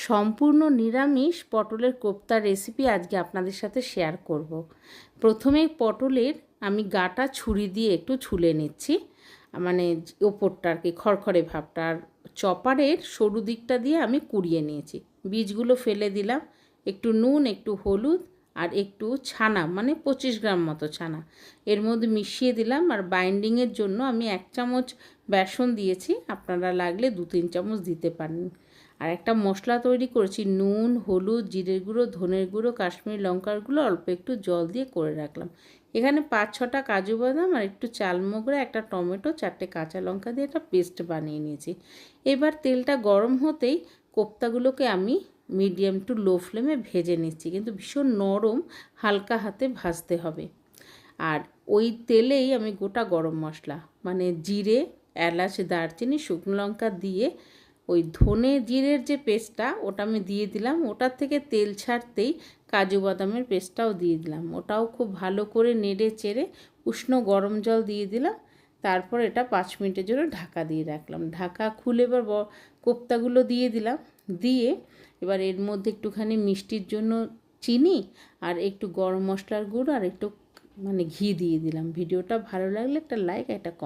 সম্পূর্ণ নিরামিষ পটলের কোপ্তার রেসিপি আজকে আপনাদের সাথে শেয়ার করব। প্রথমে পটলের আমি গাটা ছুরি দিয়ে একটু ছুলে নিচ্ছি, মানে ওপরটা আর কি খড়খড়ে ভাবটা। আর চপারের সরু দিকটা দিয়ে আমি কুড়িয়ে নিয়েছি, বীজগুলো ফেলে দিলাম। একটু নুন, একটু হলুদ আর একটু ছানা, মানে 25 গ্রাম মতো ছানা এর মধ্যে মিশিয়ে দিলাম। আর বাইন্ডিংয়ের জন্য আমি 1 চামচ বেসন দিয়েছি, আপনারা লাগলে 2-3 চামচ দিতে পারেন। আর একটা মশলা তৈরি করেছি, নুন, হলুদ, জিরের গুঁড়ো, ধনের গুঁড়ো, কাশ্মীরি লঙ্কার গুঁড়ো, অল্প একটু জল দিয়ে করে রাখলাম। এখানে 5-6টা কাজু বাদাম আর একটু চালমগড়া, একটা টমেটো, 4টে কাঁচা লঙ্কা দিয়ে একটা পেস্ট বানিয়ে নিয়েছি। এবার তেলটা গরম হতেই কোপ্তাগুলোকে আমি মিডিয়াম টু লো ফ্লেমে ভেজে নিচ্ছি, কিন্তু ভীষণ নরম, হালকা হাতে ভাজতে হবে। আর ওই তেলেই আমি গোটা গরম মশলা, মানে জিরে, এলাচ, দারচিনি, শুকনো লঙ্কা দিয়ে ওই ধনে জিরের যে পেস্টটা ওটা আমি দিয়ে দিলাম। ওটার থেকে তেল ছাড়তেই কাজু বাদামের পেস্টটাও দিয়ে দিলাম। ওটাও খুব ভালো করে নেড়ে চেড়ে উষ্ণ গরম জল দিয়ে দিলাম। তারপর এটা 5 মিনিটের জন্য ঢাকা দিয়ে রাখলাম। ঢাকা খুলে এবার কোপ্তাগুলো দিয়ে দিলাম। দিয়ে এবার এর মধ্যে একটুখানি মিষ্টির জন্য চিনি আর একটু গরম মশলার গুঁড়ো আর একটু মানে ঘি দিয়ে দিলাম। ভিডিওটা ভালো লাগলে একটা লাইক, একটা কমেন্ট।